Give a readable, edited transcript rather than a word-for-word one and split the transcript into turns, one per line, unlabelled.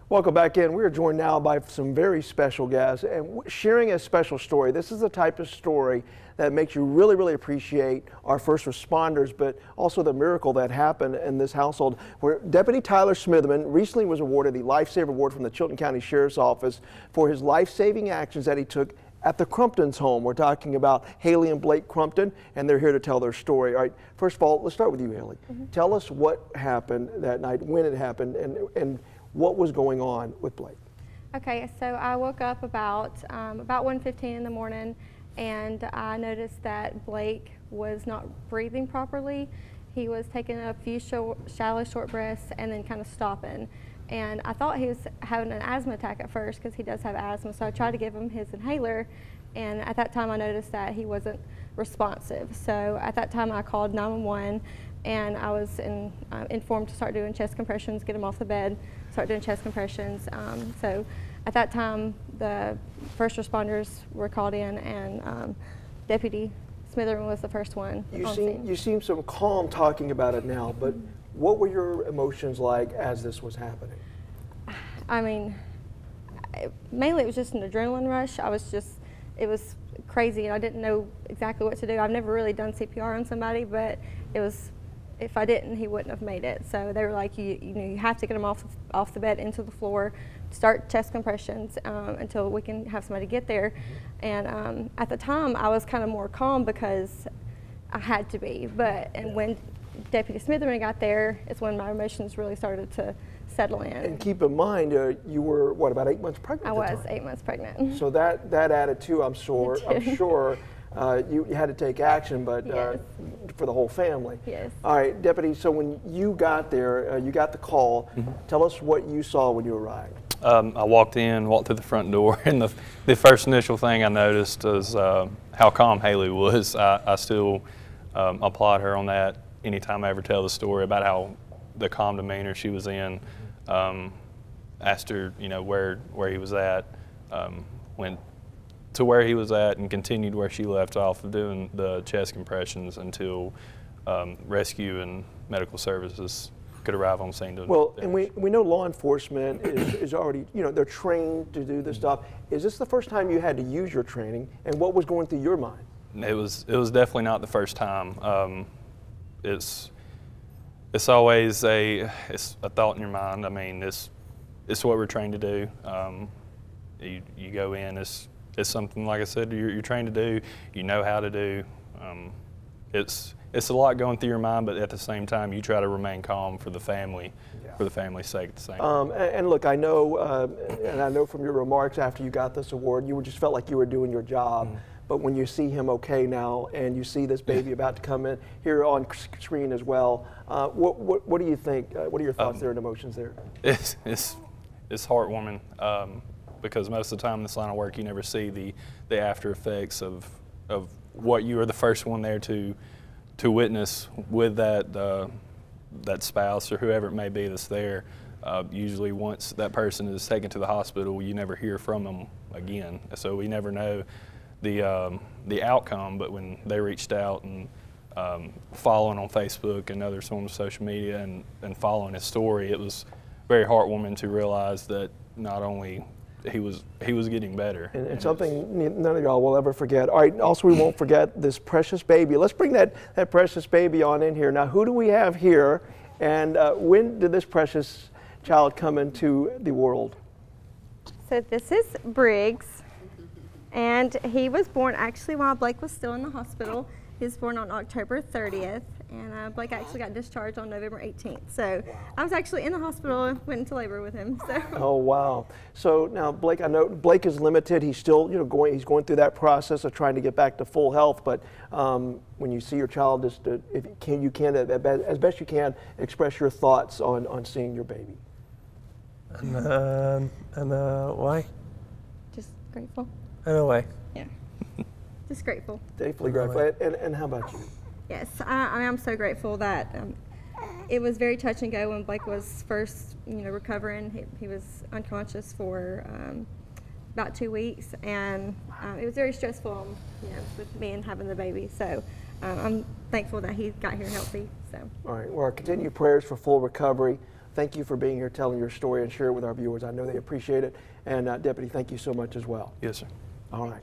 Welcome back in. We are joined now by some very special guests and sharing a special story. This is the type of story that makes you really appreciate our first responders, but also the miracle that happened in this household, where Deputy Tyler Smitherman recently was awarded the Lifesaver Award from the Chilton County Sheriff's Office for his life-saving actions that he took at the Crumpton's home. We're talking about Haley and Blake Crumpton, and they're here to tell their story. All right, first of all, let's start with you, Haley. Tell us what happened that night, when it happened, and what was going on with Blake.
Okay, so I woke up about 1:15 in the morning, and I noticed that Blake was not breathing properly. He was taking a few shallow, short breaths and then kind of stopping. And I thought he was having an asthma attack at first because he does have asthma, so I tried to give him his inhaler, and at that time I noticed that he wasn't responsive. So at that time I called 911, and I was informed to start doing chest compressions, get him off the bed, start doing chest compressions. So at that time, the first responders were called in, and Deputy Smitherman was the first one on scene.
You seem so calm talking about it now, but what were your emotions like as this was happening?
I mean, mainly it was just an adrenaline rush. It was crazy, and I didn't know exactly what to do. I've never really done CPR on somebody, but it was, if I didn't, he wouldn't have made it. So they were like, you have to get him off the bed into the floor, start chest compressions until we can have somebody get there. And at the time, I was kind of more calm because I had to be. And when Deputy Smitherman got there, it's when my emotions really started to settle in.
And keep in mind, you were, what, about 8 months pregnant?
I was 8 months pregnant.
So that added too, I'm sure. You had to take action, but
yes.
For the whole family.
Yes.
All right, Deputy, so when you got there, you got the call. Tell us what you saw when you arrived.
I walked through the front door, and the first initial thing I noticed was how calm Haley was. I still applaud her on that anytime I ever tell the story about how the calm demeanor she was in. Asked her, where he was at, went to where he was at and continued where she left off of doing the chest compressions until rescue and medical services could arrive on scene.
Well, and we know law enforcement is already, they're trained to do this stuff. Is this the first time you had to use your training, and what was going through your mind?
It was definitely not the first time. It's always a thought in your mind. I mean, it's what we're trained to do. You go in, it's something, like I said, you're trained to do, you know how to do. It's a lot going through your mind, but at the same time, you try to remain calm for the family, for the family's sake at the same time.
And look, I know from your remarks after you got this award, you just felt like you were doing your job. But when you see him okay now, and you see this baby about to come in here on screen as well, what do you think? What are your thoughts there and emotions there?
It's heartwarming. Because most of the time in this line of work, you never see the after effects of what you were the first one there to witness with that spouse or whoever it may be that's there. Usually once that person is taken to the hospital, you never hear from them again. So we never know the outcome, but when they reached out and following on Facebook and other forms of social media and following his story, it was very heartwarming to realize that not only he was getting better.
And something none of y'all will ever forget. All right, also we won't forget this precious baby. Let's bring that precious baby on in here. Now, who do we have here, and when did this precious child come into the world?
So this is Briggs, and he was born actually while Blake was still in the hospital. He was born on October 30th, and Blake actually got discharged on November 18th. So I was actually in the hospital and went into labor with him. So. Oh,
wow. So now Blake, I know Blake is limited. He's still, he's going through that process of trying to get back to full health. But when you see your child, just if you can, as best you can, express your thoughts on seeing your baby.
And why?
Just grateful.
And why?
Yeah. Just grateful.
Deeply grateful. And how about you?
Yes, I'm so grateful that it was very touch and go when Blake was first, recovering. He was unconscious for about 2 weeks, and it was very stressful, with me and having the baby. So I'm thankful that he got here healthy. So.
All right. Well, our continued prayers for full recovery thank you for being here, telling your story, and share it with our viewers. I know they appreciate it. And Deputy, thank you so much as well.
Yes, sir.
All right.